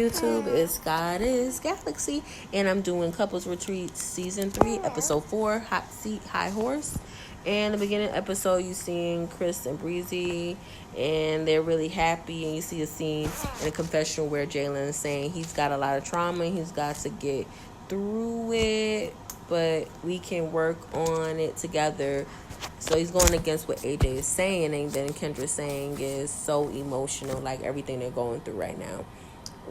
YouTube? It's Goddess Galaxy, and I'm doing Couples Retreat Season 3, Episode 4, Hot Seat, High Horse. And the beginning episode, you seeing Chris and Breezy, and they're really happy, and you see a scene in a confessional where Jalen is saying he's got a lot of trauma, and he's got to get through it, but we can work on it together. So he's going against what AJ is saying, and then Kendra's saying is so emotional, like everything they're going through right now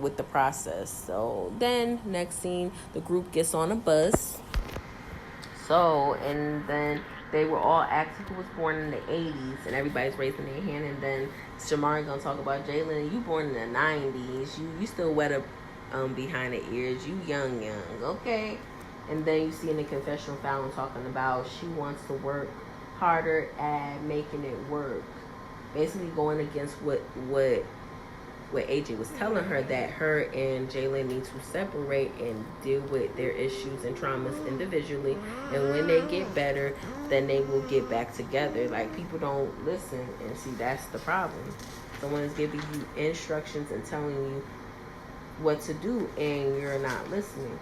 with the process. So then next scene, the group gets on a bus. So, and then they were all asking who was born in the 80s, and everybody's raising their hand. And then Shamari gonna talk about Jalen. You born in the 90s. You still wet up behind the ears. You young, okay. And then you see in the confessional Fallon talking about she wants to work harder at making it work, basically going against what AJ was telling her, that her and Jalen need to separate and deal with their issues and traumas individually, and when they get better, then they will get back together. Like, people don't listen, and see, that's the problem. Someone is giving you instructions and telling you what to do, and you're not listening.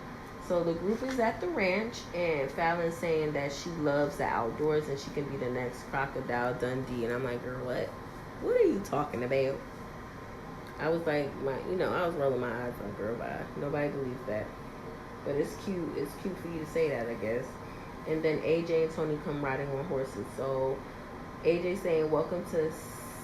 So the group is at the ranch, and Fallon's saying that she loves the outdoors and she can be the next Crocodile Dundee. And I'm like, girl, what? What are you talking about? I was like, I was rolling my eyes like, girl, bye. Nobody believes that. But it's cute. It's cute for you to say that, I guess. And then AJ and Tony come riding on horses. So AJ saying, welcome to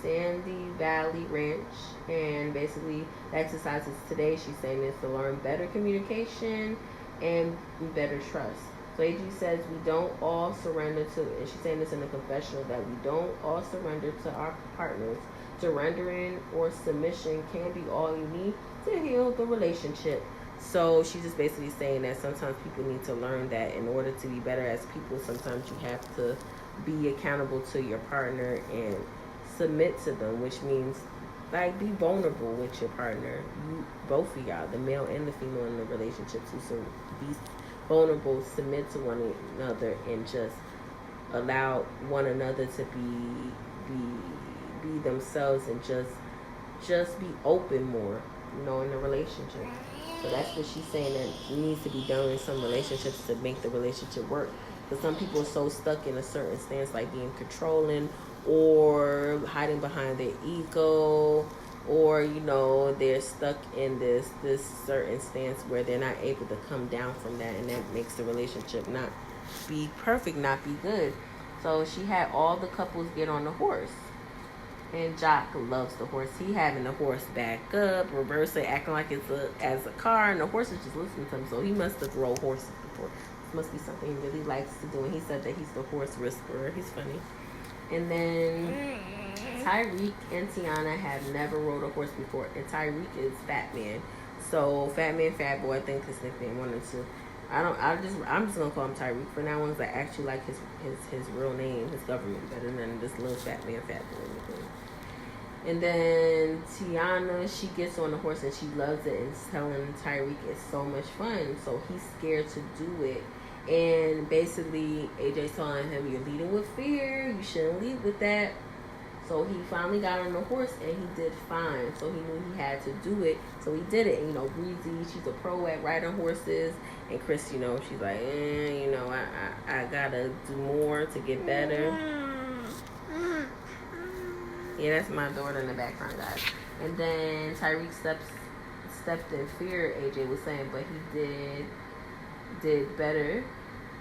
Sandy Valley Ranch. And basically, the exercises today, she's saying, is to learn better communication and better trust. So AG says we don't all surrender to, and she's saying this in the confessional, that we don't all surrender to our partners. Surrendering or submission can be all you need to heal the relationship. So she's just basically saying that sometimes people need to learn that in order to be better as people, sometimes you have to be accountable to your partner and submit to them, which means like be vulnerable with your partner. You, both of y'all, the male and the female in the relationship, to be vulnerable, submit to one another, and just allow one another to be themselves, and just be open more, in the relationship. So that's what she's saying that needs to be done in some relationships to make the relationship work. Because some people are so stuck in a certain stance, like being controlling or hiding behind their ego, or they're stuck in this certain stance where they're not able to come down from that, and that makes the relationship not be perfect, not be good. So she had all the couples get on the horse, and Jock loves the horse. He having the horse back up, reverse it, acting like it's as a car, and the horse is just listening to him. So he must have rode horses before. This must be something he really likes to do, and he said that he's the horse whisperer. He's funny. And then Tyreek and Tiana have never rode a horse before. And Tyreek is Fat Man. So Fat Man, Fat Boy, I think his nickname 1 or 2. I'm just gonna call him Tyreek for now, because I actually like his real name, his government, better than this little Fat Man, Fat Boy nickname. And then Tiana, she gets on the horse and she loves it, and telling Tyreek it's so much fun. So he's scared to do it. And basically, AJ's telling him, you're leading with fear. You shouldn't lead with that. So he finally got on the horse, and he did fine. So he knew he had to do it. So he did it. And, Breezy, she's a pro at riding horses. And Chris, she's like, I gotta do more to get better. Yeah, that's my daughter in the background, guys. And then Tyreek stepped in fear, AJ was saying, but he did better,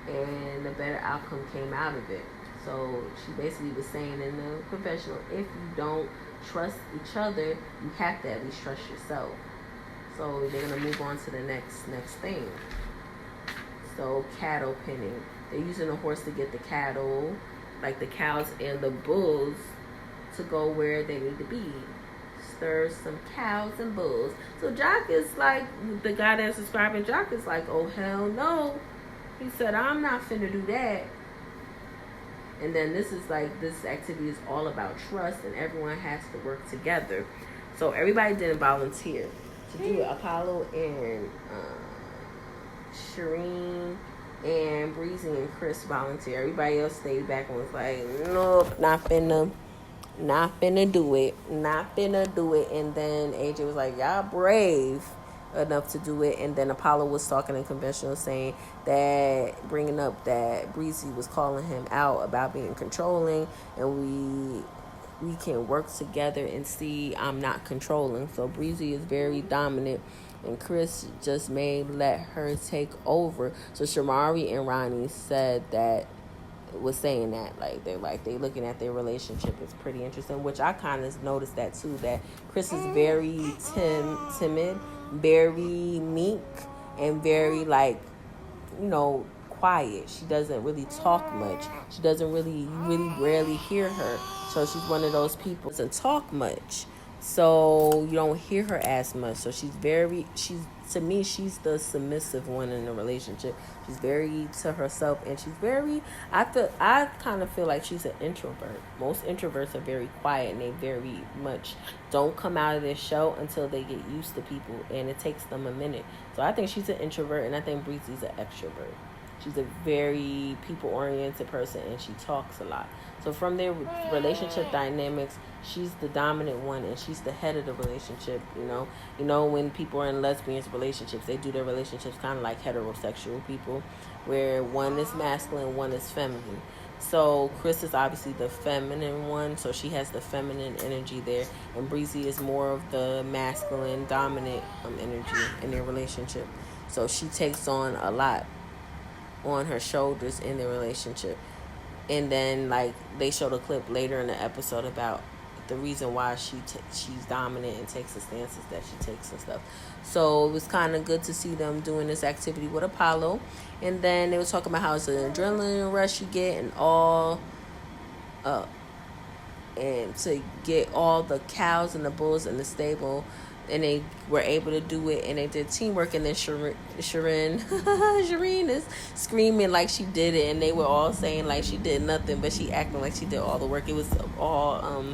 and the better outcome came out of it. So she basically was saying in the confessional, if you don't trust each other, you have to at least trust yourself. So they're gonna move on to the next thing. So cattle penning. They're using the horse to get the cattle, like the cows and the bulls, to go where they need to be. Stir some cows and bulls. So Jock is like, the guy that's subscribing, Jock is like, oh hell no. He said, I'm not finna do that. And then this activity is all about trust, and everyone has to work together. So everybody didn't volunteer to do it. Apollo and Shireen and Breezy and Chris volunteered. Everybody else stayed back and was like, nope, not finna do it. And then AJ was like, y'all brave. enough to do it. And then Apollo was talking in conventional, saying that, bringing up that Breezy was calling him out about being controlling, and we can work together and see I'm not controlling. So Breezy is very dominant, and Chris just may let her take over. So Shamari and Ronnie said that, was saying that, like, they looking at their relationship is pretty interesting, which I kind of noticed that too, that Chris is very timid, very meek, and very, like, quiet. She doesn't really talk much. She doesn't really rarely hear her. So she's one of those people that doesn't talk much. So you don't hear her as much. So to me, she's the submissive one in the relationship. She's very to herself, and I kind of feel like she's an introvert. Most introverts are very quiet, and they very much don't come out of their shell until they get used to people, and it takes them a minute. So I think she's an introvert, and I think Breezy's an extrovert. She's a very people-oriented person, and she talks a lot. So from their relationship dynamics, she's the dominant one, and she's the head of the relationship. When people are in lesbian relationships, they do their relationships kind of like heterosexual people, where one is masculine, one is feminine. So Chris is obviously the feminine one, so she has the feminine energy there, and Breezy is more of the masculine, dominant energy in their relationship. So she takes on a lot on her shoulders in their relationship. And then, like, they showed a clip later in the episode about the reason why she's dominant and takes the stances that she takes and stuff. So it was kind of good to see them doing this activity with Apollo. And then they were talking about how it's an adrenaline rush you get, and and to get all the cows and the bulls in the stable, and they were able to do it, and they did teamwork. And then Shireen is screaming like she did it, and they were all saying like she did nothing, but she acting like she did all the work. It was all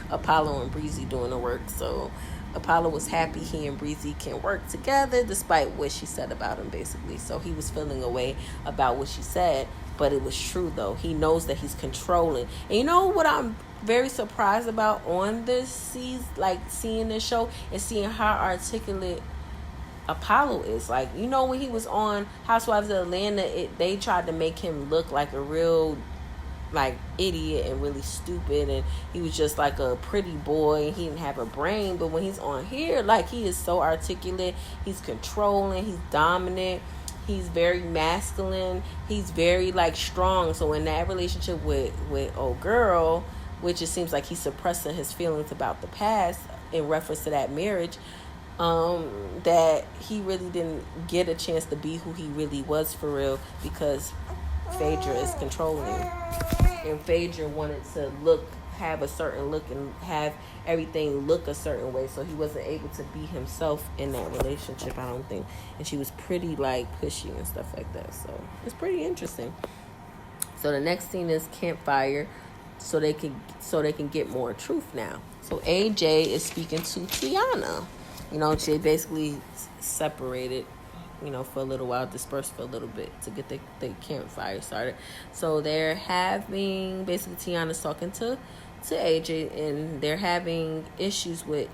Apollo and Breezy doing the work. So Apollo was happy he and Breezy can work together despite what she said about him, basically. So he was feeling a way about what she said, but it was true, though. He knows that he's controlling. And you know what I'm very surprised about on this season, like seeing this show, and seeing how articulate Apollo is. Like, when he was on Housewives of Atlanta, they tried to make him look like a real, like, idiot and really stupid, and he was just like a pretty boy, and he didn't have a brain. But when he's on here, like, he is so articulate, he's controlling, he's dominant, he's very masculine, he's very, like, strong. So in that relationship with old girl, which it seems like he's suppressing his feelings about the past in reference to that marriage, that he really didn't get a chance to be who he really was for real, because Phaedra is controlling, and Phaedra wanted to have a certain look and have everything look a certain way, so he wasn't able to be himself in that relationship, I don't think. And she was pretty, like, pushy and stuff like that. So it's pretty interesting. So the next scene is campfire, so they can get more truth now. So AJ is speaking to Tiana. She basically separated, for a little while, dispersed for a little bit to get the campfire started. So they're having, basically Tiana's talking to AJ, and they're having issues with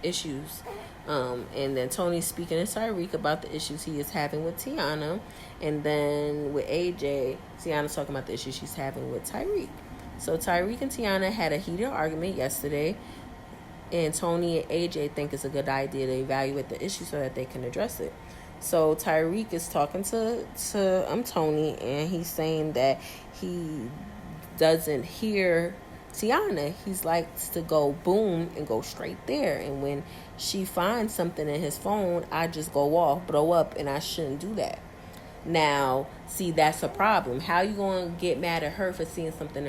issues. And then Tony's speaking to Tyreek about the issues he is having with Tiana. And then with AJ, Tiana's talking about the issues she's having with Tyreek. So Tyreek and Tiana had a heated argument yesterday, and Tony and AJ think it's a good idea to evaluate the issue so that they can address it. So Tyreek is talking to Tony, and he's saying that he doesn't hear Tiana. He likes to go boom and go straight there. And when she finds something in his phone, I just go off, blow up, and I shouldn't do that. Now, see, that's a problem. How you going to get mad at her for seeing something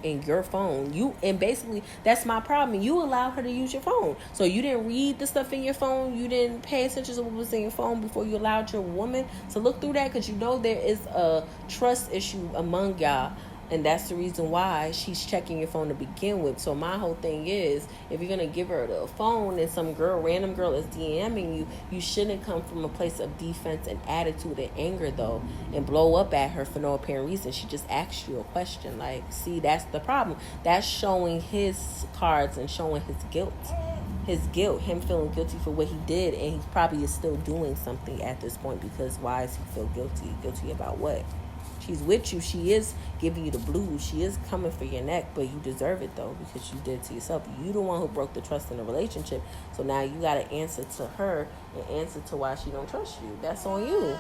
in your phone? And basically, that's my problem. You allowed her to use your phone. So you didn't read the stuff in your phone. You didn't pay attention to what was in your phone before you allowed your woman to look through that, because there is a trust issue among y'all. And that's the reason why she's checking your phone to begin with. So my whole thing is, if you're going to give her the phone and some random girl is DMing you, you shouldn't come from a place of defense and attitude and anger, though, and blow up at her for no apparent reason. She just asked you a question. Like, see, that's the problem. That's showing his cards and showing his guilt. his guilt, him feeling guilty for what he did, and he probably is still doing something at this point, because why does he feel guilty? Guilty about what? She's with you. She is giving you the blues. She is coming for your neck, but you deserve it, though, because you did it to yourself. You the one who broke the trust in the relationship. So now you got to answer to her and answer to why she don't trust you. That's on you.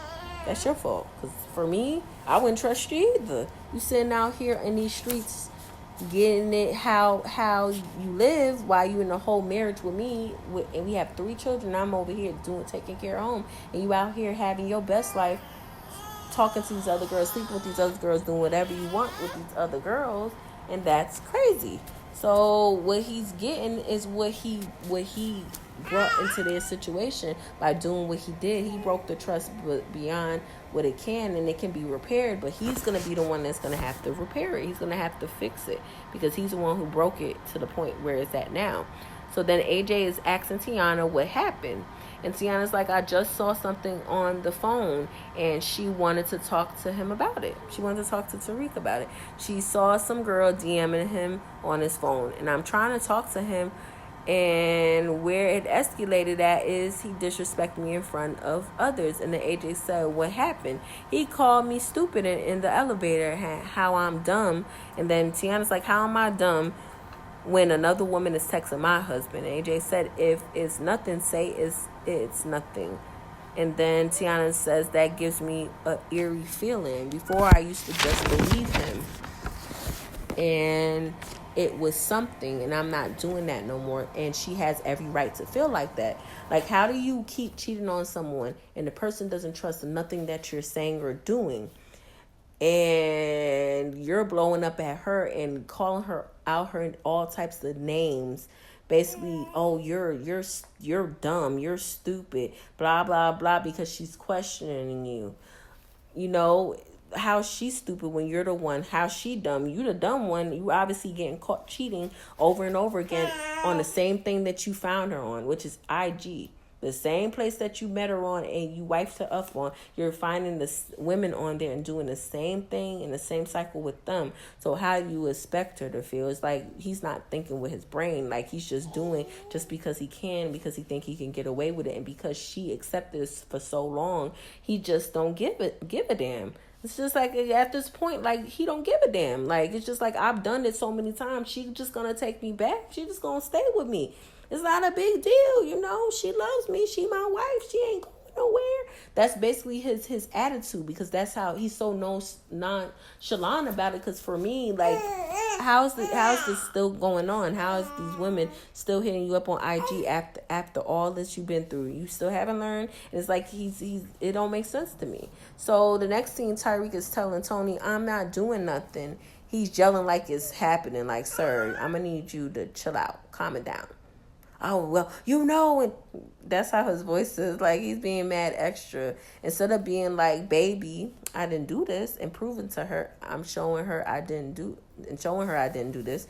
That's your fault. Because for me, I wouldn't trust you either. You sitting out here in these streets getting it how you live while you in a whole marriage with me, and we have 3 children. I'm over here taking care of home, and you out here having your best life, talking to these other girls, sleeping with these other girls, doing whatever you want with these other girls, and that's crazy. So what he's getting is what he brought into their situation by doing what he did. He broke the trust beyond what it can, and it can be repaired, but he's going to be the one that's going to have to repair it. He's going to have to fix it, because he's the one who broke it to the point where it's at now. So then AJ is asking Tiana what happened. And Tiana's like, I just saw something on the phone, and she wanted to talk to him about it. She wanted to talk to Tariq about it. She saw some girl DMing him on his phone, and I'm trying to talk to him, and where it escalated at is he disrespected me in front of others. And then AJ said, what happened? He called me stupid in the elevator, how I'm dumb. And then Tiana's like, how am I dumb when another woman is texting my husband? And AJ said, if it's nothing, say it's nothing. And then Tiana says, that gives me an eerie feeling. Before, I used to just believe him, and it was something, and I'm not doing that no more. And she has every right to feel like that. Like, how do you keep cheating on someone and the person doesn't trust nothing that you're saying or doing, and you're blowing up at her and calling her out in all types of names, basically, oh, you're dumb, you're stupid, blah blah blah, because she's questioning you. You know, how she's stupid when you're the one, how she dumb, you the dumb one. You obviously getting caught cheating over and over again on the same thing that you found her on, which is IG. The same place that you met her on and you wiped her up on, you're finding the women on there and doing the same thing in the same cycle with them. So how do you expect her to feel? It's like he's not thinking with his brain. Like, he's just doing just because he can, because he think he can get away with it. And because she accepted this for so long, he just don't give a damn. It's just like, at this point, like, he don't give a damn. Like, it's just like, I've done it so many times. She just gonna take me back. She just gonna stay with me. It's not a big deal, you know. She loves me. She my wife. She ain't going nowhere. That's basically his attitude, because that's how he's so nonchalant about it. Because for me, like, how is this still going on? How is these women still hitting you up on IG after all that you've been through? You still haven't learned? And it's like it don't make sense to me. So the next scene, Tyreek is telling Tony, I'm not doing nothing. He's yelling like it's happening. Like, sir, I'm gonna need you to chill out, calm it down. Oh, well, you know, and that's how his voice is. Like, he's being mad extra. Instead of being like, baby, I didn't do this, and proving to her, I'm showing her I didn't do this,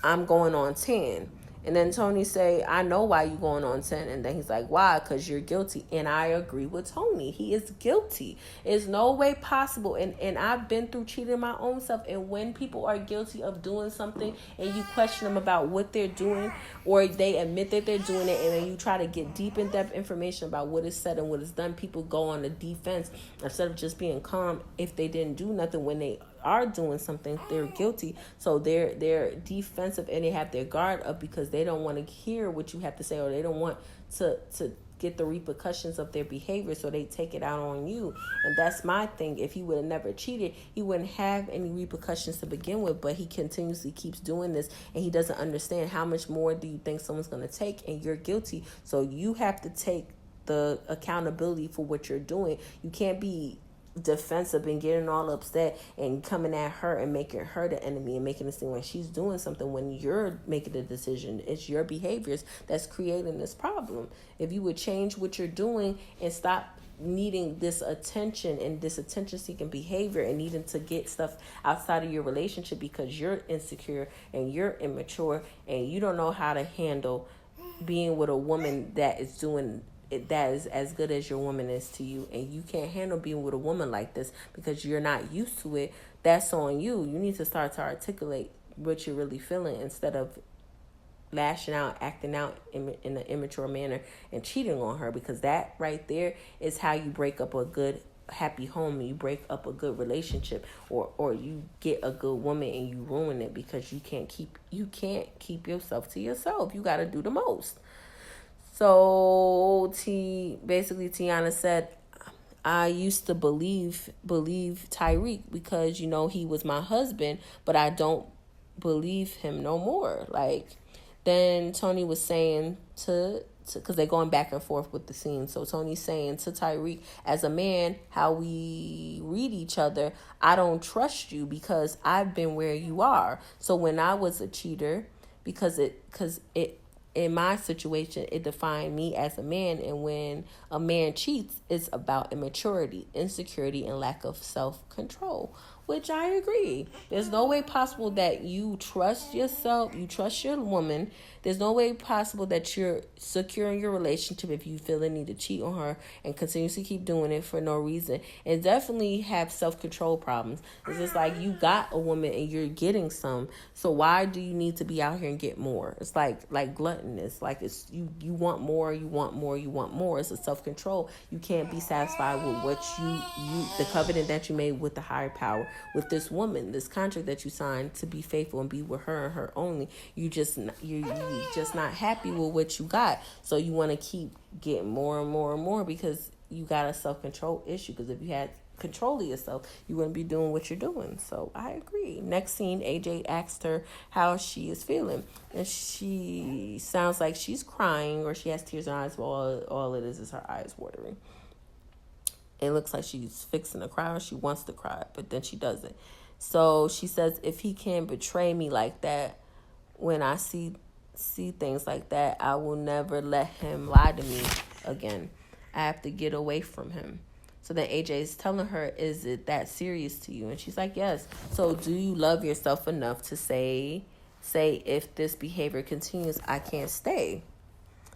I'm going on 10. And then Tony say, I know why you going on 10. And then he's like, why? Because you're guilty. And I agree with Tony. He is guilty. It's no way possible. And I've been through cheating my own self. And when people are guilty of doing something and you question them about what they're doing, or they admit that they're doing it, and then you try to get deep in-depth information about what is said and what is done, people go on the defense instead of just being calm. If they didn't do nothing, when they are doing something, they're guilty. So they're defensive, and they have their guard up because they don't want to hear what you have to say, or they don't want to get the repercussions of their behavior, so they take it out on you. And that's my thing. If he would have never cheated, he wouldn't have any repercussions to begin with, but he continuously keeps doing this, and he doesn't understand how much more do you think someone's going to take, and you're guilty. So you have to take the accountability for what you're doing. You can't be defensive and getting all upset and coming at her and making her the enemy and making it seem like she's doing something when you're making the decision. It's your behaviors that's creating this problem. If you would change what you're doing and stop needing this attention and this attention-seeking behavior and needing to get stuff outside of your relationship because you're insecure and you're immature and you don't know how to handle being with a woman that is doing that is as good as your woman is to you, and you can't handle being with a woman like this because you're not used to it, that's on you. You need to start to articulate what you're really feeling instead of lashing out, acting out in an immature manner, and cheating on her, because that right there is how you break up a good happy home. You break up a good relationship, or you get a good woman and you ruin it because you can't keep yourself to yourself. You got to do the most. So basically Tiana said, I used to believe Tyreek because he was my husband, but I don't believe him no more. Like, then Tony was saying to because they're going back and forth with the scene. So Tony's saying to Tyreek, as a man, how we read each other, I don't trust you because I've been where you are. So when I was a cheater, because it in my situation, it defined me as a man. And when a man cheats, it's about immaturity, insecurity, and lack of self-control, which I agree. There's no way possible that you trust yourself, you trust your woman. There's no way possible that you're secure in your relationship if you feel the need to cheat on her and continuously keep doing it for no reason. And definitely have self-control problems. It's just like you got a woman and you're getting some. So why do you need to be out here and get more? It's like gluttonous. Like it's you want more, you want more, you want more. It's a self-control. You can't be satisfied with what you the covenant that you made with the higher power, with this woman, this contract that you signed to be faithful and be with her and her only. You're just not happy with what you got, so you want to keep getting more and more and more because you got a self-control issue. Because if you had control of yourself, you wouldn't be doing what you're doing. So I agree. Next scene, AJ asked her how she is feeling, and she sounds like she's crying or she has tears in her eyes, but all it is her eyes watering. It looks like she's fixing to cry or she wants to cry, but then she doesn't. So she says, if he can betray me like that, when I see things like that, I will never let him lie to me again. I have to get away from him. So then AJ is telling her, is it that serious to you? And she's like, yes. So do you love yourself enough to say if this behavior continues, I can't stay?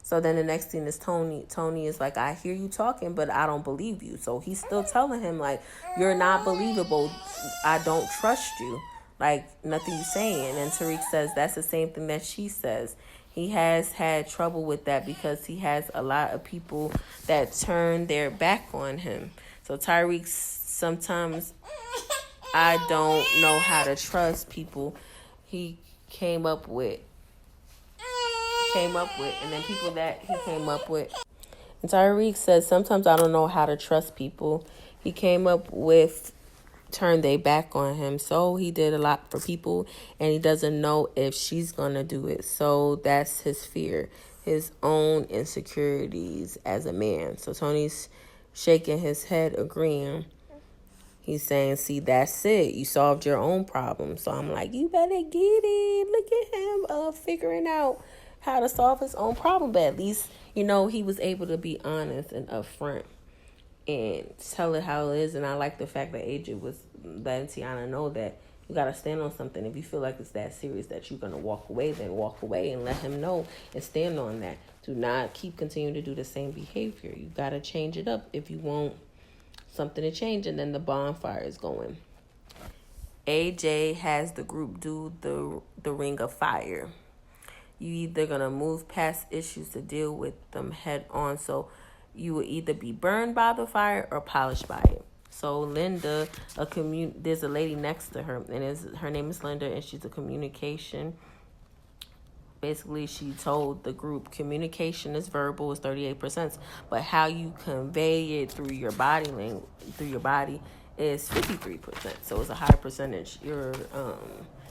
So then the next thing is Tony. Tony is like, I hear you talking, but I don't believe you. So he's still telling him, like, you're not believable. I don't trust you. Like, nothing you're saying. And Tariq says that's the same thing that she says. He has had trouble with that because he has a lot of people that turn their back on him. So Tyreek, sometimes I don't know how to trust people. He came up with, and then people that he came up with. And Tyreek says, sometimes I don't know how to trust people. He came up with, turned their back on him. So he did a lot for people, and he doesn't know if she's going to do it. So that's his fear, his own insecurities as a man. So Tony's shaking his head, agreeing. He's saying, see, that's it. You solved your own problem. So I'm like, you better get it. Look at him figuring out how to solve his own problem. But at least, he was able to be honest and upfront and tell it how it is. And I like the fact that AJ was letting Tiana know that you got to stand on something. If you feel like it's that serious that you're going to walk away, then walk away and let him know and stand on that. Do not continuing to do the same behavior. You got to change it up if you want something to change. And then the bonfire is going. AJ has the group do the ring of fire. You either going to move past issues to deal with them head on. So you will either be burned by the fire or polished by it. So Linda, there's a lady next to her, and her name is Linda, and she's a communication. Basically, she told the group communication is verbal, is 38%, but how you convey it through your body is 53%. So it's a high percentage. Your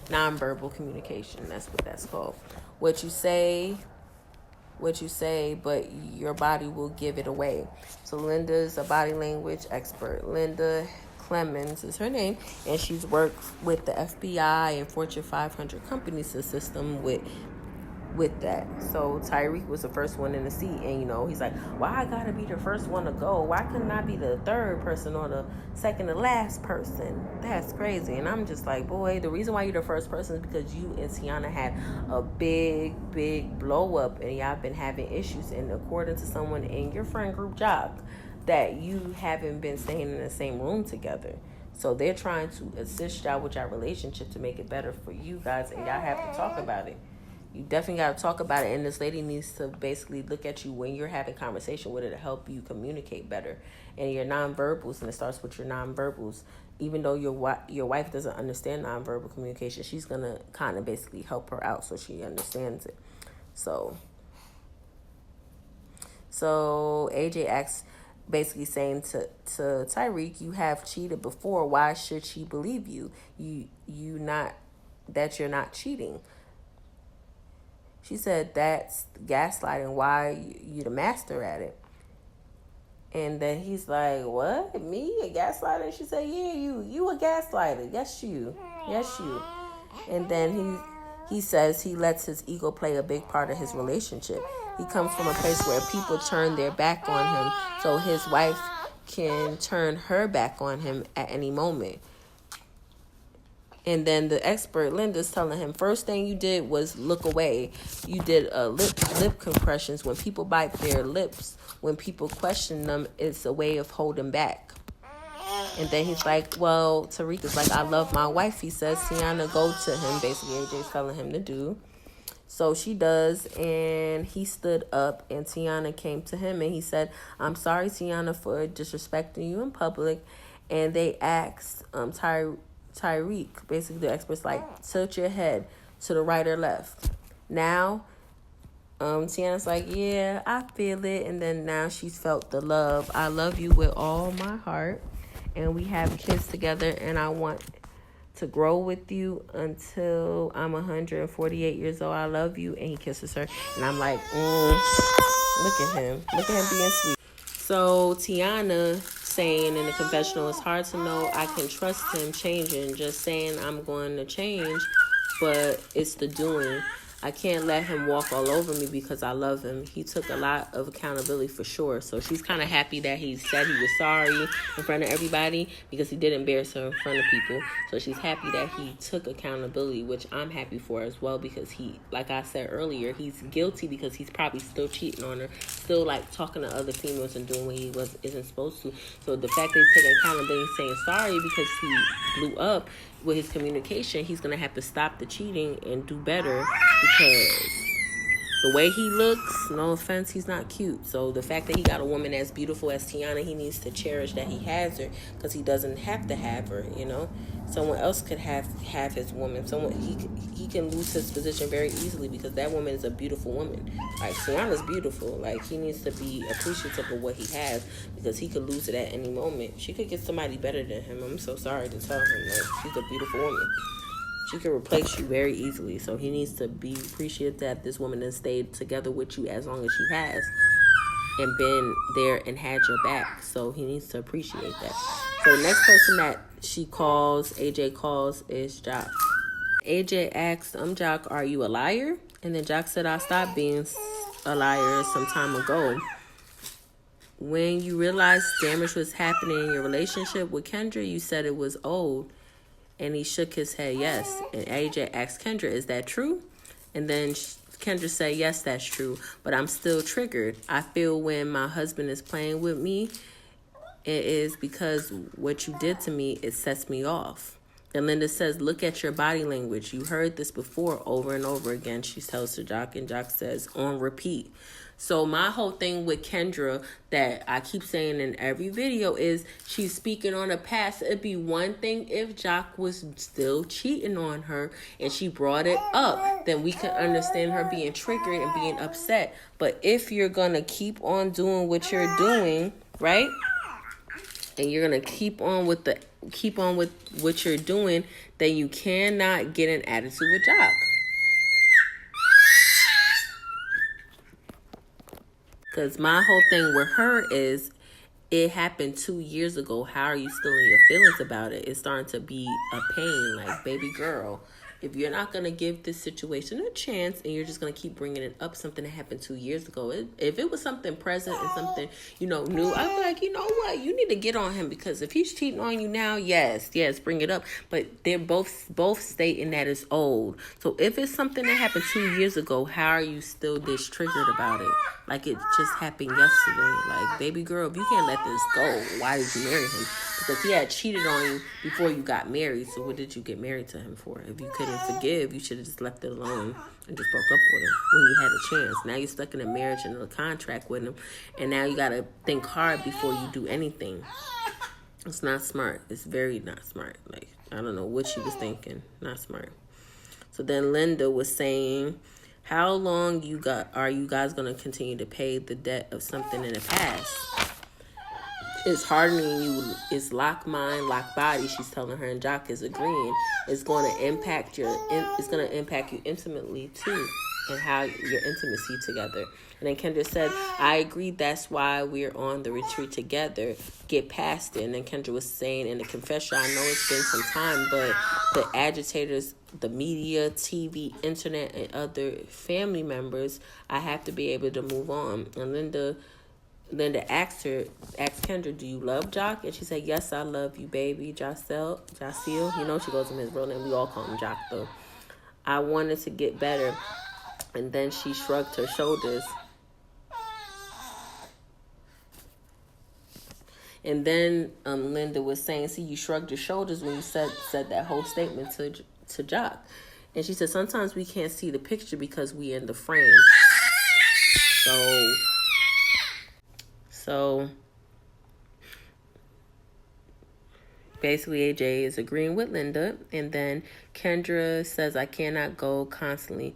nonverbal communication, that's what that's called. What you say, but your body will give it away. So Linda's a body language expert. Linda Clemens is her name, and she's worked with the FBI and Fortune 500 companies to assist them with that. So Tyreek was the first one in the seat, and he's like, why I gotta be the first one to go? Why couldn't I be the third person or the second to last person? That's crazy. And I'm just like, boy, the reason why you're the first person is because you and Tiana had a big blow up, and y'all been having issues. And according to someone in your friend group, Jock, that you haven't been staying in the same room together. So they're trying to assist y'all with your relationship to make it better for you guys, and y'all have to talk about it. You definitely got to talk about it, and this lady needs to basically look at you when you're having conversation with her to help you communicate better. And your nonverbals, and it starts with your nonverbals. Even though your wife doesn't understand nonverbal communication, she's gonna kind of basically help her out so she understands it. So AJ asks, basically saying to Tyreek, you have cheated before. Why should she believe you? You not that you're not cheating. She said that's gaslighting. Why you the master at it? And then he's like, what? Me? A gaslighter? She said, yeah, you a gaslighter. Yes, you. And then he says he lets his ego play a big part of his relationship. He comes from a place where people turn their back on him, so his wife can turn her back on him at any moment. And then the expert Linda's telling him, first thing you did was look away. You did lip compressions. When people bite their lips, when people question them, it's a way of holding back. And then he's like, well, Tariq is like, I love my wife. He says, Tiana, go to him. Basically, AJ's telling him to do. So she does, and he stood up, and Tiana came to him, and he said, I'm sorry, Tiana, for disrespecting you in public. And they asked Tyreek, basically the experts, like, tilt your head to the right or left. Now, Tiana's like, yeah, I feel it. And then now she's felt the love. I love you with all my heart. And we have kids together, and I want to grow with you until I'm 148 years old. I love you. And he kisses her. And I'm like, look at him. Look at him being sweet. So Tiana saying in the confessional, it's hard to know I can trust him changing. Just saying I'm going to change, but it's the doing. I can't let him walk all over me because I love him. He took a lot of accountability for sure. So she's kind of happy that he said he was sorry in front of everybody because he did embarrass her in front of people. So she's happy that he took accountability, which I'm happy for as well, because he, like I said earlier, he's guilty because he's probably still cheating on her, still like talking to other females and doing what he isn't supposed to. So the fact that he's taking accountability, saying sorry because he blew up with his communication, he's going to have to stop the cheating and do better, because the way he looks, no offense, he's not cute. So the fact that he got a woman as beautiful as Tiana, he needs to cherish that he has her, because he doesn't have to have her, you know. Someone else could have his woman. He can lose his position very easily because that woman is a beautiful woman. Like, Tiana's beautiful. Like, he needs to be appreciative of what he has, because he could lose it at any moment. She could get somebody better than him. I'm so sorry to tell him that. She's a beautiful woman. She can replace you very easily. So he needs to be appreciative that this woman has stayed together with you as long as she has and been there and had your back. So he needs to appreciate that. So the next person that AJ calls, is Jock. AJ asked, Jock, are you a liar? And then Jock said, I stopped being a liar some time ago. When you realized damage was happening in your relationship with Kendra, you said it was old. And he shook his head, yes. And AJ asked Kendra, is that true? And then Kendra said, yes, that's true. But I'm still triggered. I feel when my husband is playing with me, it is because what you did to me, it sets me off. And Linda says, look at your body language. You heard this before over and over again. She tells to Jock, and Jock says, on repeat. So my whole thing with Kendra that I keep saying in every video is she's speaking on a past. It'd be one thing if Jock was still cheating on her and she brought it up, then we could understand her being triggered and being upset. But if you're going to keep on doing what you're doing, right? And you're going to keep on with what you're doing, then you cannot get an attitude with Jock. Because my whole thing with her is, it happened 2 years ago. How are you still in your feelings about it? It's starting to be a pain. Like, baby girl, if you're not going to give this situation a chance and you're just going to keep bringing it up, something that happened 2 years ago, if it was something present and something, new, I'd be like, you know what? You need to get on him, because if he's cheating on you now, yes, bring it up. But they're both stating that it's old. So if it's something that happened 2 years ago, how are you still this triggered about it? Like it just happened yesterday. Like, baby girl, if you can't let this go, why did you marry him? Because he had cheated on you before you got married. So what did you get married to him for? If you couldn't didn't forgive, you should have just left it alone and just broke up with him when you had a chance. Now you're stuck in a marriage and a contract with him, and now you got to think hard before you do anything. It's not smart. It's very not smart. Like, I don't know what she was thinking. Not smart. So then Linda was saying, how long are you guys going to continue to pay the debt of something in the past? It's hardening you. It's lock mind, lock body. She's telling her, and Jock is agreeing. It's going to impact It's going to impact you intimately too, and how your intimacy together. And then Kendra said, I agree. That's why we're on the retreat together. Get past it. And then Kendra was saying in the confession, I know it's been some time, but the agitators, the media, TV, internet, and other family members, I have to be able to move on. And Linda asked Kendra, do you love Jock? And she said, yes, I love you, baby. Jaceel. You know she goes in his real name. We all call him Jock, though. I wanted to get better. And then she shrugged her shoulders. And then Linda was saying, see, you shrugged your shoulders when you said that whole statement to Jock. And she said, sometimes we can't see the picture because we in the frame. So basically AJ is agreeing with Linda. And then Kendra says, I cannot go constantly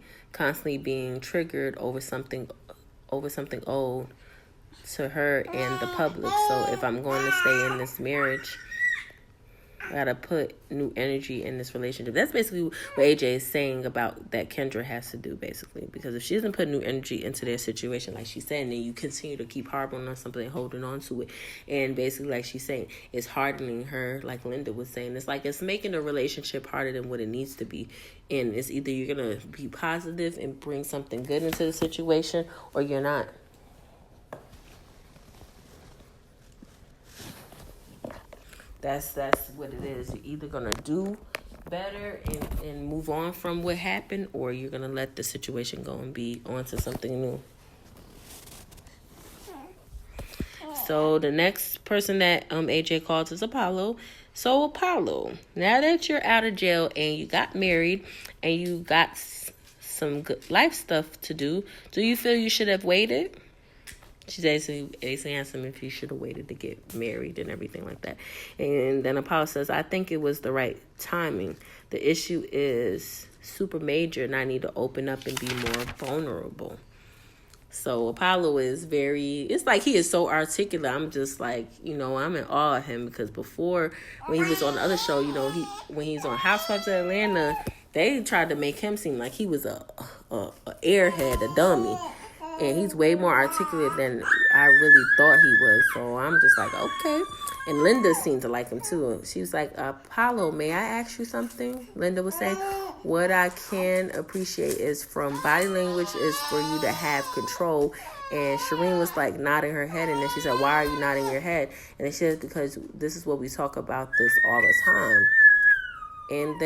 being triggered over something old to her and the public. So if I'm going to stay in this marriage, I gotta put new energy in this relationship. That's basically what AJ is saying about that Kendra has to do, basically. Because if she doesn't put new energy into their situation, like she's saying, then you continue to keep harboring on something and holding on to it. And basically, like she's saying, it's hardening her, like Linda was saying. It's like it's making the relationship harder than what it needs to be. And it's either you're going to be positive and bring something good into the situation, or you're not. That's what it is. You're either going to do better and move on from what happened, or you're going to let the situation go and be on to something new. So the next person that AJ called is Apollo. So Apollo, now that you're out of jail and you got married and you got some good life stuff to do you feel you should have waited? She's basically asked him if he should have waited to get married and everything like that. And then Apollo says, I think it was the right timing. The issue is super major and I need to open up and be more vulnerable. So Apollo is it's like he is so articulate. I'm just like, I'm in awe of him, because before, when he was on the other show, when he's on Housewives of Atlanta, they tried to make him seem like he was a airhead, a dummy. And he's way more articulate than I really thought he was. So I'm just like, okay. And Linda seemed to like him too. She was like, Apollo, may I ask you something? Linda was saying, what I can appreciate is from body language is for you to have control. And Shireen was like nodding her head. And then she said, why are you nodding your head? And she said, because this is what we talk about this all the time. And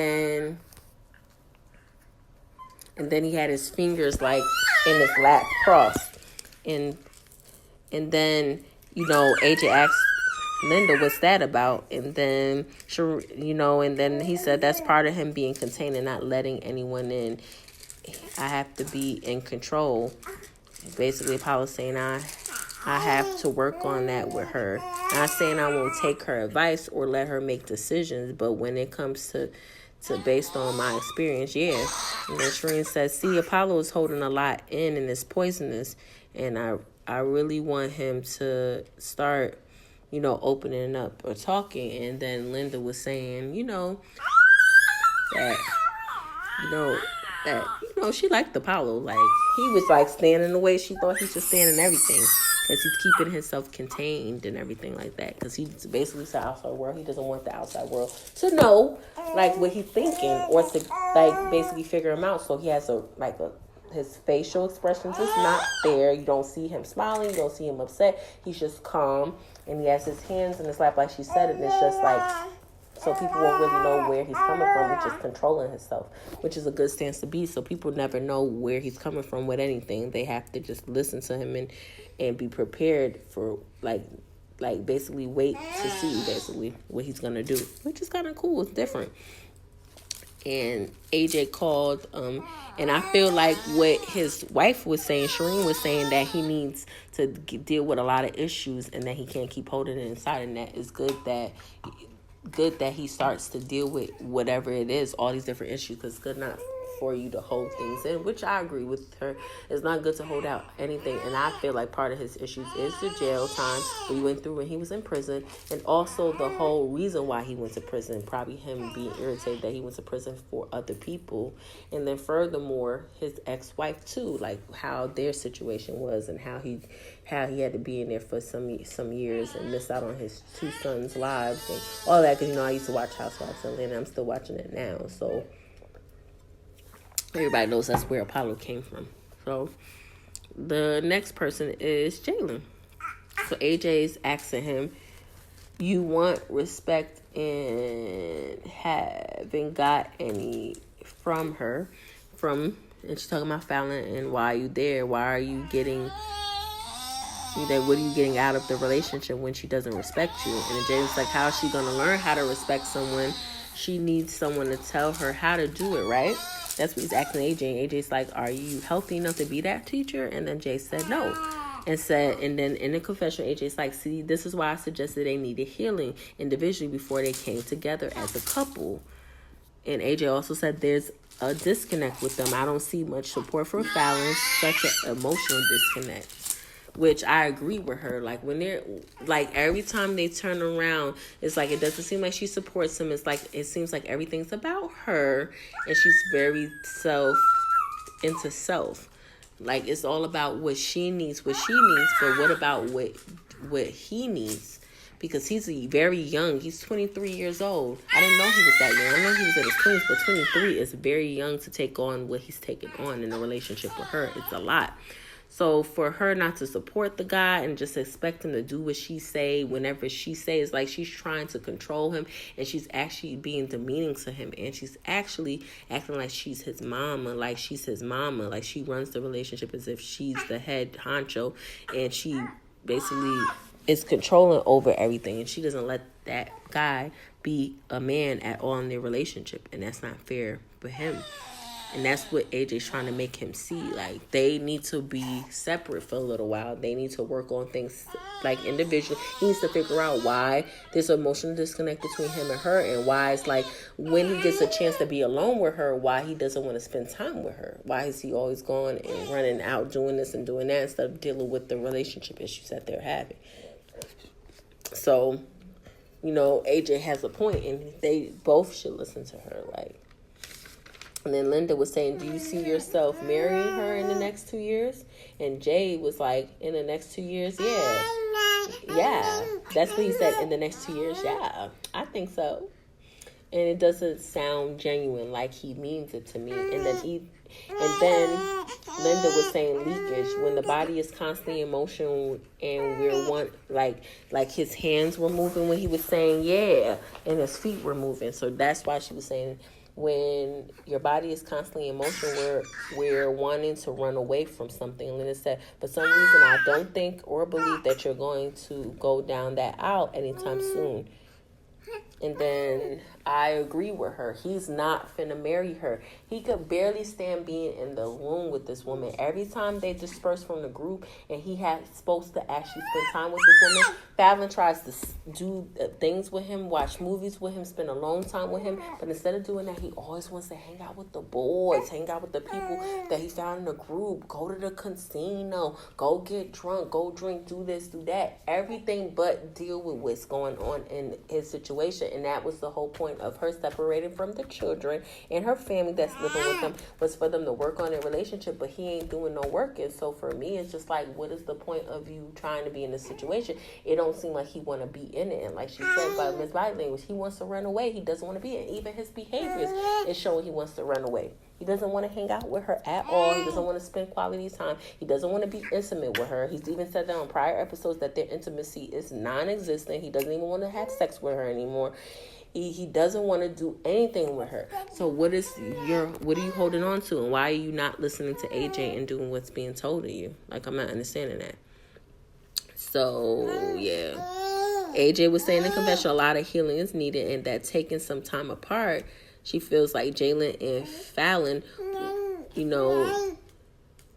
then he had his fingers like in his lap crossed. And then, AJ asked Linda, what's that about? And then, and then he said that's part of him being contained and not letting anyone in. I have to be in control. Basically, Apollo's saying I have to work on that with her. Not saying I won't take her advice or let her make decisions, but when it comes to based on my experience, yeah. And then Shireen says, see, Apollo is holding a lot in and it's poisonous. And I really want him to start, opening up or talking. And then Linda was saying, that she liked Apollo. Like, he was like standing the way she thought he should stand and everything. Because he's keeping himself contained and everything like that. Because he's basically the outside world. He doesn't want the outside world to know, like, what he's thinking, or to, like, basically figure him out. So he has his facial expressions is not there. You don't see him smiling. You don't see him upset. He's just calm. And he has his hands in his lap, like she said. And it's just like, so people won't really know where he's coming from, which is controlling himself, which is a good stance to be. So people never know where he's coming from with anything. They have to just listen to him and be prepared for, like basically wait to see basically what he's going to do, which is kind of cool. It's different. and AJ called, and I feel like what his wife was saying, Shireen was saying, that he needs to deal with a lot of issues and that he can't keep holding it inside, and that is good that he starts to deal with whatever it is, all these different issues, because it's good not for you to hold things in, which I agree with her. It's not good to hold out anything, and I feel like part of his issues is the jail time we went through when he was in prison, and also the whole reason why he went to prison, probably him being irritated that he went to prison for other people, and then furthermore his ex-wife too, like how their situation was and how he had to be in there for some years and miss out on his two sons' lives and all that, because I used to watch Housewives of Atlanta. I'm still watching it now, so everybody knows that's where Apollo came from. So the next person is Jalen. So AJ's asking him, you want respect and haven't got any from her, and she's talking about Fallon, and why are you there? Why are you getting, what are you getting out of the relationship when she doesn't respect you? And Jalen's like, how is she going to learn how to respect someone? She needs someone to tell her how to do it, right? That's what he's asking AJ. And AJ's like, are you healthy enough to be that teacher? And then Jay said no. And then in the confession, AJ's like, see, this is why I suggested they needed healing individually before they came together as a couple. And AJ also said there's a disconnect with them. I don't see much support for Fallon, such an emotional disconnect. Which I agree with her. Like, when they're, like, every time they turn around, it's like, it doesn't seem like she supports him. It's like, it seems like everything's about her, and she's very into self. Like, it's all about what she needs, but what about what he needs? Because he's very young. He's 23 years old. I didn't know he was that young. I know he was in his 20s, but 23 is very young to take on what he's taking on in a relationship with her. It's a lot. So for her not to support the guy and just expect him to do what she say whenever she says, like, she's trying to control him, and she's actually being demeaning to him, and she's actually acting like she's his mama, like she runs the relationship as if she's the head honcho, and she basically is controlling over everything, and she doesn't let that guy be a man at all in their relationship, and that's not fair for him. And that's what AJ's trying to make him see. Like, they need to be separate for a little while. They need to work on things, like, individually. He needs to figure out why there's an emotional disconnect between him and her, and why it's like, when he gets a chance to be alone with her, why he doesn't want to spend time with her. Why is he always going and running out doing this and doing that instead of dealing with the relationship issues that they're having? So, AJ has a point, and they both should listen to her, like. And then Linda was saying, do you see yourself marrying her in the next 2 years? And Jay was like, in the next 2 years, yeah. Yeah. That's what he said, in the next 2 years, yeah. I think so. And it doesn't sound genuine, like he means it to me. And then Linda was saying leakage. When the body is constantly emotional and like his hands were moving when he was saying yeah, and his feet were moving. So that's why she was saying, when your body is constantly emotional, we're wanting to run away from something. And Linda said, for some reason, I don't think or believe that you're going to go down that aisle anytime soon. And then I agree with her. He's not finna marry her. He could barely stand being in the room with this woman. Every time they disperse from the group and he had supposed to actually spend time with this woman, Fallon tries to do things with him, watch movies with him, spend alone time with him. But instead of doing that, he always wants to hang out with the boys, hang out with the people that he found in the group, go to the casino, go get drunk, go drink, do this, do that. Everything but deal with what's going on in his situation. And that was the whole point of her separating from the children and her family that's living with them, was for them to work on their relationship, but he ain't doing no work. And so for me, it's just like, what is the point of you trying to be in this situation? It don't seem like he want to be in it. And like she said by Miss Body Language, he wants to run away. He doesn't want to be in it. Even his behaviors is showing he wants to run away. He doesn't want to hang out with her at all. He doesn't want to spend quality time. He doesn't want to be intimate with her. He's even said that on prior episodes that their intimacy is non-existent. He doesn't even want to have sex with her anymore. He doesn't want to do anything with her. So what are you holding on to? And why are you not listening to AJ and doing what's being told to you? Like, I'm not understanding that. So, yeah. AJ was saying in confession a lot of healing is needed, and that taking some time apart she feels like Jalen and Fallon,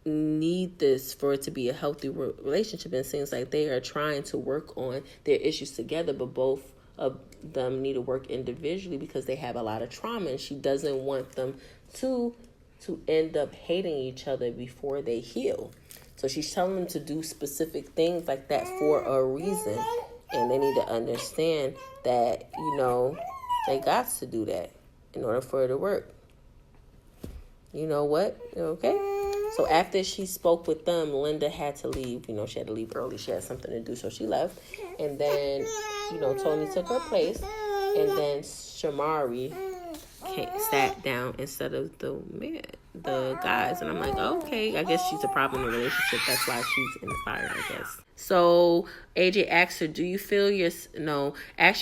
need this for it to be a healthy relationship. And it seems like they are trying to work on their issues together, but both of them need to work individually because they have a lot of trauma, and she doesn't want them to end up hating each other before they heal. So she's telling them to do specific things like that for a reason, and they need to understand that, they got to do that in order for it to work. You know what? Okay? So after she spoke with them, Linda had to leave. She had to leave early. She had something to do, so she left. And then, Tony took her place. And then Shamari sat down instead of the guys. And I'm like, okay, I guess she's a problem in the relationship. That's why she's in the fire, I guess. So AJ asks her,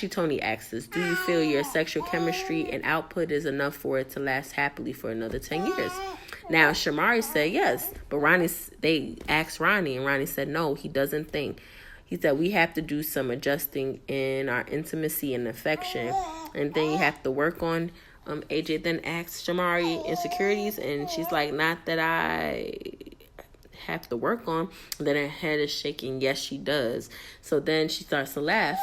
Tony asks us, do you feel your sexual chemistry and output is enough for it to last happily for another 10 years? Now, Shamari said yes, but they asked Ronnie, and Ronnie said no, he doesn't think. He said we have to do some adjusting in our intimacy and affection, and then you have to work on. AJ then asked Shamari insecurities, and she's like, not that I have to work on. And then her head is shaking. Yes, she does. So then she starts to laugh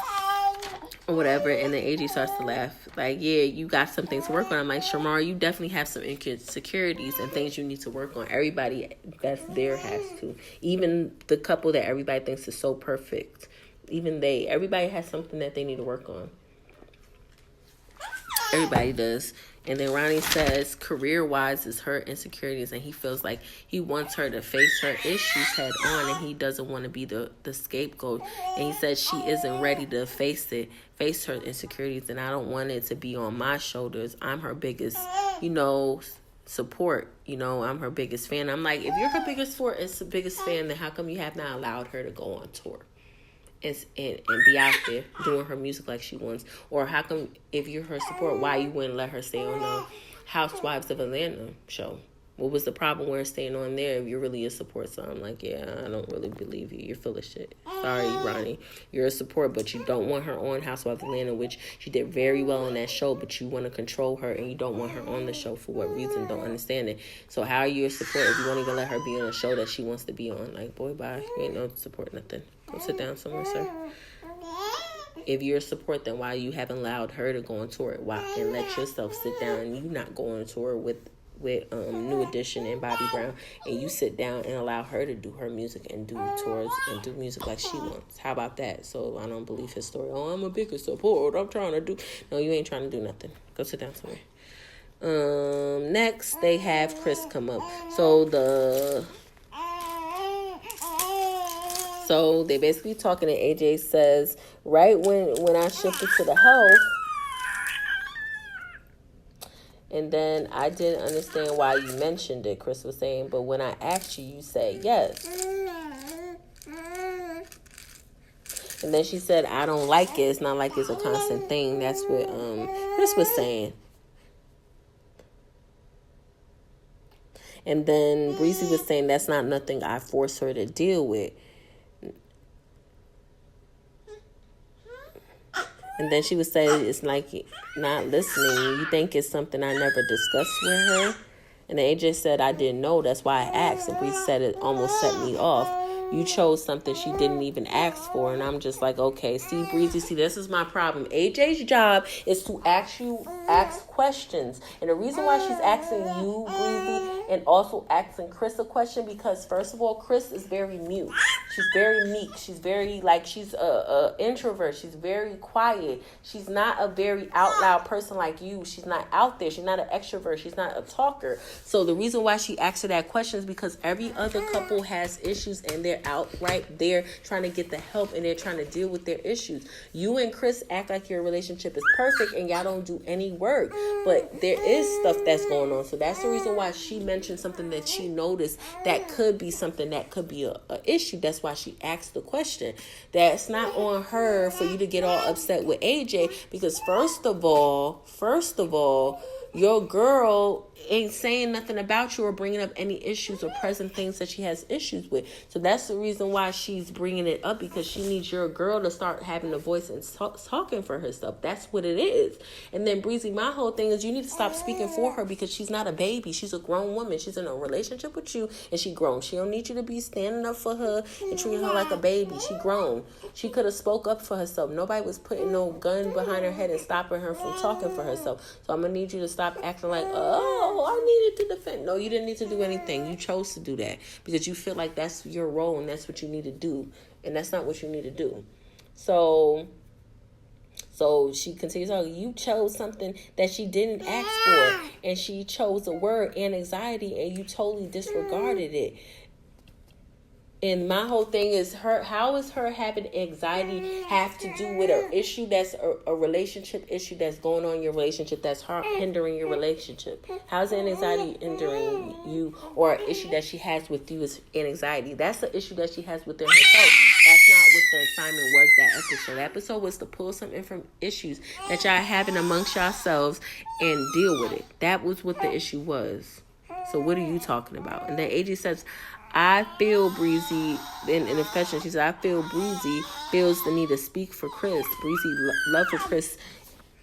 or whatever, and then AJ starts to laugh like, yeah, you got some things to work on. I'm like, Shamar, you definitely have some insecurities and things you need to work on. Everybody that's there has to. Even the couple that everybody thinks is so perfect, everybody has something that they need to work on. Everybody does. And then Ronnie says career-wise is her insecurities, and he feels like he wants her to face her issues head on, and he doesn't want to be the scapegoat. And he says she isn't ready to face her insecurities, and I don't want it to be on my shoulders. I'm her biggest, support. I'm her biggest fan. I'm like, if you're her biggest fan, then how come you have not allowed her to go on tour? And be out there doing her music like she wants? Or how come, if you're her support, why you wouldn't let her stay on the Housewives of Atlanta show? What was the problem with her staying on there if you're really a support? So I'm like, yeah, I don't really believe you. You're full of shit. Sorry, Ronnie. You're a support, but you don't want her on Housewives of Atlanta, which she did very well on that show, but you want to control her and you don't want her on the show for what reason? Don't understand it. So how are you a support if you won't even let her be on a show that she wants to be on? Like, boy, bye. You ain't no support, nothing. Go sit down somewhere, sir. If you're a support, then why you haven't allowed her to go on tour? Why and let yourself sit down and you not go on tour with New Edition and Bobby Brown, and you sit down and allow her to do her music and do tours and do music like she wants? How about that? So I don't believe his story. Oh, I'm a bigger support. I'm trying to do. No, you ain't trying to do nothing. Go sit down somewhere. Next they have Chris come up. So they basically talking, and AJ says, right when I shifted to the health, and then I didn't understand why you mentioned it, Chris was saying, but when I asked you, you said yes. And then she said, I don't like it. It's not like it's a constant thing. That's what Chris was saying. And then Breezy was saying that's not nothing I force her to deal with. And then she would say, it's like not listening. You think it's something I never discussed with her? And then AJ said, I didn't know. That's why I asked. And Breezy said it almost set me off. You chose something she didn't even ask for. And I'm just like, okay, see, Breezy, this is my problem. AJ's job is to ask questions. And the reason why she's asking you, Breezy, and also asking Chris a question, because first of all, Chris is very mute. She's very meek. She's very, she's a introvert. She's very quiet. She's not a very out loud person like you. She's not out there. She's not an extrovert. She's not a talker. So the reason why she asked her that question is because every other couple has issues and they're out right there trying to get the help and they're trying to deal with their issues. You and Chris act like your relationship is perfect and y'all don't do any work. But there is stuff that's going on. So that's the reason why she mentioned something that she noticed that could be something that could be a issue. That's why she asked the question. That's not on her for you to get all upset with AJ, because first of all, your girl ain't saying nothing about you or bringing up any issues or present things that she has issues with. So that's the reason why she's bringing it up, because she needs your girl to start having a voice and talking for herself. That's what it is. And then Breezy, my whole thing is you need to stop speaking for her, because she's not a baby. She's a grown woman. She's in a relationship with you, and she grown. She don't need you to be standing up for her and treating her like a baby. She grown. She could have spoke up for herself. Nobody was putting no gun behind her head and stopping her from talking for herself. So I'm going to need you to stop acting like, oh, I needed to defend. No, you didn't need to do anything. You chose to do that because you feel like that's your role and that's what you need to do. And that's not what you need to do. So she continues on, you chose something that she didn't ask for. And she chose the word anxiety and you totally disregarded it. And my whole thing is how is her having anxiety have to do with an issue that's a relationship issue that's going on in your relationship that's hindering your relationship? How's anxiety hindering you, or an issue that she has with you is anxiety? That's the issue that she has within herself. That's not what the assignment was that episode. The episode was to pull some issues that y'all having amongst yourselves and deal with it. That was what the issue was. So what are you talking about? And then AJ says, I feel Breezy, in affection, she said, I feel Breezy feels the need to speak for Chris. Breezy love for Chris.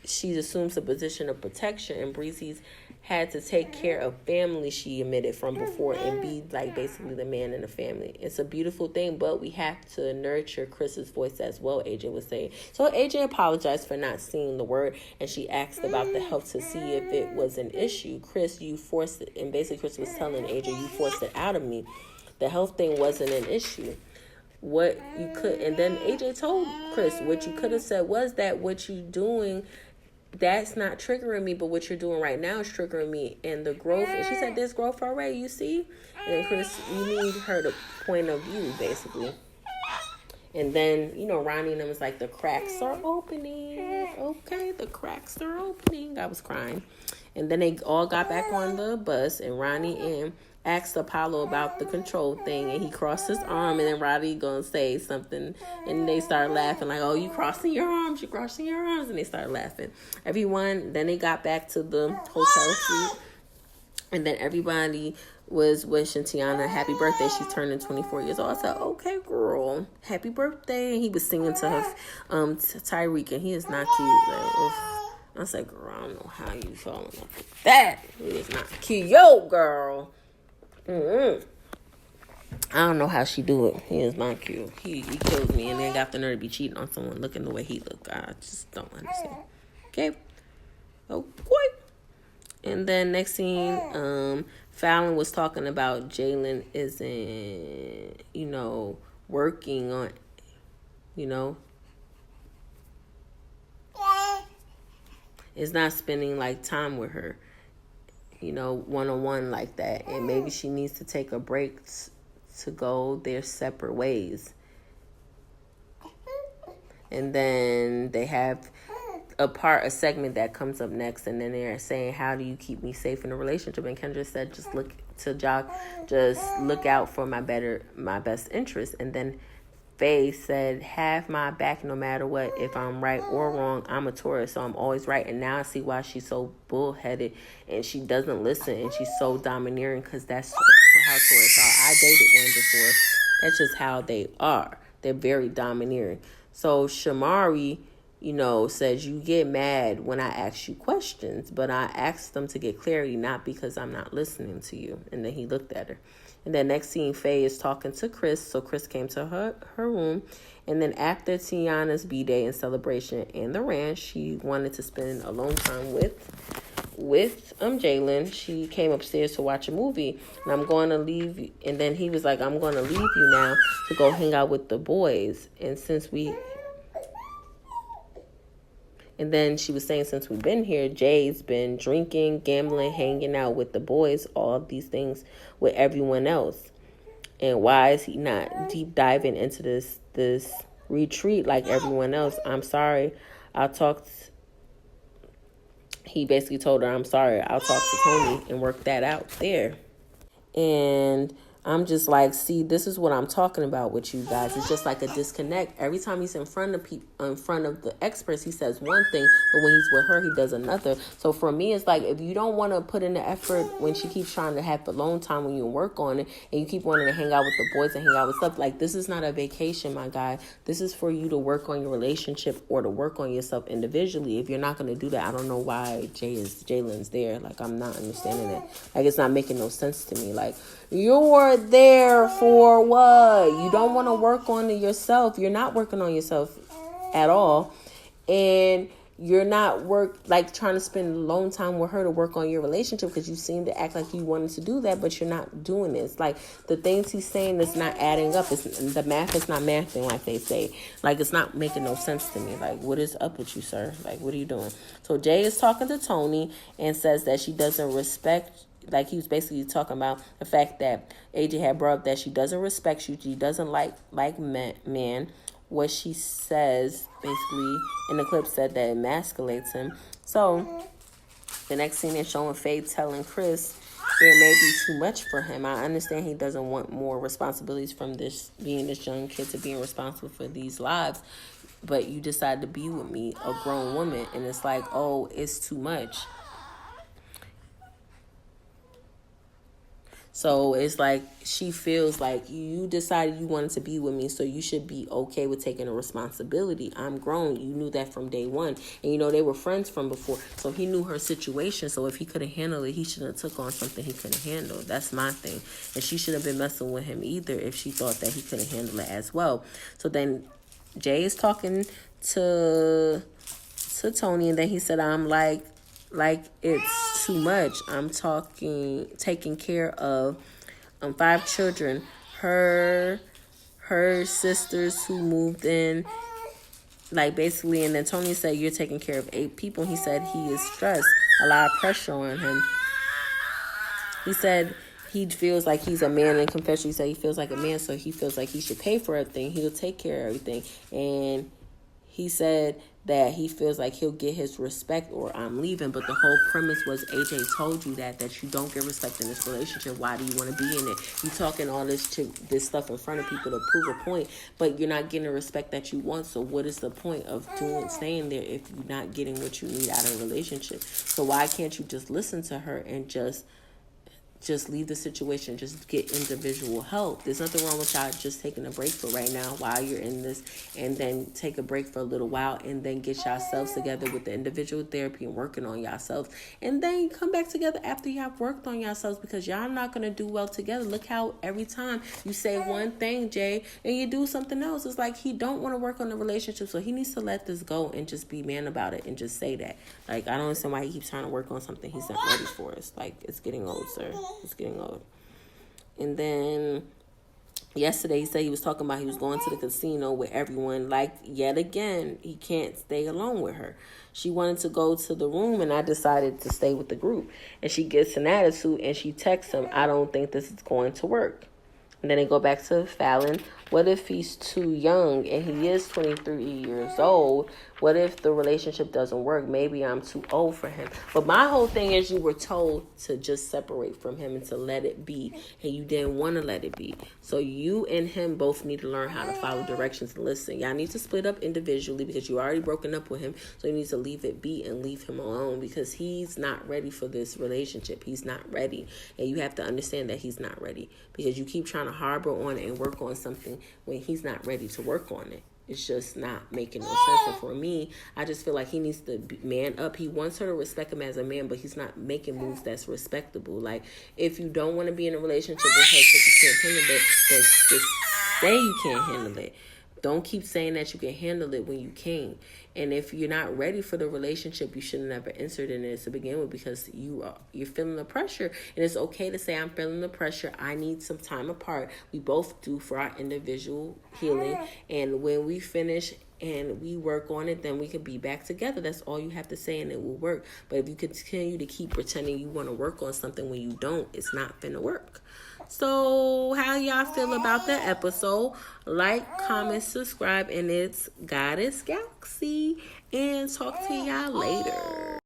She assumes a position of protection, and Breezy's had to take care of family she admitted from before and be like basically the man in the family. It's a beautiful thing, but we have to nurture Chris's voice as well, AJ was saying. So AJ apologized for not seeing the word, and she asked about the health to see if it was an issue. Chris, you forced it, and basically Chris was telling AJ, you forced it out of me. The health thing wasn't an issue. What you could, and then AJ told Chris, what you could have said was that what you doing, that's not triggering me, but what you're doing right now is triggering me. And the growth, and she said, there's growth already, you see? And then Chris, you need her to point of view, basically. And then, Ronnie and them was like, the cracks are opening. Okay, the cracks are opening. I was crying. And then they all got back on the bus, and Ronnie and asked Apollo about the control thing, and he crossed his arm, and then Roddy gonna say something, and they start laughing like, oh, you crossing your arms, and they start laughing. Everyone, then they got back to the hotel suite, and then everybody was wishing Tiana happy birthday. She's turning 24 years old. I said, okay, girl, happy birthday. And he was singing to her, Tyreek, and he is not cute. Like, oof. I said, girl, I don't know how you falling like that. He is not cute. Yo, girl. I don't know how she do it. He is not cute. He kills me, and then got the nerve to be cheating on someone looking the way he look. I just don't understand. Okay. And then next scene, Fallon was talking about Jalen isn't, working on, is not spending like time with her. One-on-one like that. And maybe she needs to take a break to go their separate ways. And then they have a segment that comes up next, and then they're saying, how do you keep me safe in a relationship? And Kendra said, just look out for my best interest. And then Faye said, have my back no matter what. If I'm right or wrong, I'm a Taurus, so I'm always right. And now I see why she's so bullheaded and she doesn't listen and she's so domineering, because that's how Taurus are. I dated one before. That's just how they are. They're very domineering. So Shamari, says, you get mad when I ask you questions, but I ask them to get clarity, not because I'm not listening to you. And then he looked at her. And then next scene, Faye is talking to Chris. So Chris came to her room. And then after Tiana's B-Day and celebration and the ranch, she wanted to spend alone time with Jalen. She came upstairs to watch a movie. And I'm going to leave you. And then he was like, I'm going to leave you now to go hang out with the boys. And then she was saying, since we've been here, Jay's been drinking, gambling, hanging out with the boys, all of these things with everyone else. And why is he not deep diving into this retreat like everyone else? I'm sorry. He basically told her, I'm sorry. I'll talk to Tony and work that out there. And I'm just like, see, this is what I'm talking about with you guys. It's just like a disconnect. Every time he's in front of people, in front of the experts, he says one thing, but when he's with her, he does another. So for me, it's like, if you don't want to put in the effort when she keeps trying to have alone time when you work on it, and you keep wanting to hang out with the boys and hang out with stuff, like, this is not a vacation, my guy. This is for you to work on your relationship or to work on yourself individually. If you're not going to do that, I don't know why Jalen's there. Like, I'm not understanding it. Like, it's not making no sense to me. Like, you're there for what? You don't want to work on it yourself. You're not working on yourself at all. And you're not trying to spend alone time with her to work on your relationship, because you seem to act like you wanted to do that, but you're not doing this. Like, the things he's saying is not adding up. The math is not mathing, like they say. Like, it's not making no sense to me. Like, what is up with you, sir? Like, what are you doing? So Jay is talking to Tony and says that she doesn't respect. Like, he was basically talking about the fact that AJ had brought up that she doesn't respect you. She doesn't like men. What she says, basically, in the clip said that it emasculates him. So, the next scene is showing Faye telling Chris it may be too much for him. I understand he doesn't want more responsibilities from this young kid to being responsible for these lives. But you decide to be with me, a grown woman. And it's like, oh, it's too much. So it's like she feels like you decided you wanted to be with me, so you should be okay with taking a responsibility. I'm grown. You knew that from day one. And, they were friends from before. So he knew her situation. So if he couldn't handle it, he shouldn't have took on something he couldn't handle. That's my thing. And she shouldn't have been messing with him either if she thought that he couldn't handle it as well. So then Jay is talking to Tony, and then he said, I'm like it's too much. I'm taking care of 5 children. Her sisters who moved in, like, basically, and then Tony said, you're taking care of 8 people. He said he is stressed, a lot of pressure on him. He said he feels like he's a man. In confession, he said he feels like a man, so he feels like he should pay for everything. He'll take care of everything. And he said that he feels like he'll get his respect or I'm leaving. But the whole premise was AJ told you that you don't get respect in this relationship. Why do you want to be in it? You talking all this stuff in front of people to prove a point, but you're not getting the respect that you want. So what is the point of staying there if you're not getting what you need out of a relationship? So why can't you just listen to her and just leave the situation, just get individual help? There's nothing wrong with y'all just taking a break for right now while you're in this, and then take a break for a little while, and then get yourselves together with the individual therapy and working on yourselves, and then come back together after you have worked on yourselves, because y'all not going to do well together. Look how every time you say one thing, Jay, and you do something else. It's like he don't want to work on the relationship, so he needs to let this go and just be man about it and just say that. Like, I don't understand why he keeps trying to work on something he's not ready for. It's like, it's getting old, sir. It's getting old. And then yesterday he said he was talking about he was going to the casino with everyone. Like, yet again, he can't stay alone with her. She wanted to go to the room, and I decided to stay with the group. And she gets an attitude, and she texts him, I don't think this is going to work. And then they go back to Fallon. What if he's too young and he is 23 years old? What if the relationship doesn't work? Maybe I'm too old for him. But my whole thing is, you were told to just separate from him and to let it be. And you didn't want to let it be. So you and him both need to learn how to follow directions and listen. Y'all need to split up individually, because you already broken up with him. So you need to leave it be and leave him alone, because he's not ready for this relationship. He's not ready. And you have to understand that he's not ready, because you keep trying to harbor on it and work on something when he's not ready to work on it. It's just not making no sense. And for me, I just feel like he needs to man up. He wants her to respect him as a man, but he's not making moves that's respectable. Like, if you don't want to be in a relationship with her because you can't handle it, then just say you can't handle it. Don't keep saying that you can handle it when you can't. And if you're not ready for the relationship, you should have never entered in it to begin with, because you're feeling the pressure. And it's okay to say, I'm feeling the pressure. I need some time apart. We both do, for our individual healing. And when we finish and we work on it, then we can be back together. That's all you have to say, and it will work. But if you continue to keep pretending you want to work on something when you don't, it's not finna work. So how y'all feel about the episode? Like, comment, subscribe, and it's Goddess Galaxy. And talk to y'all later.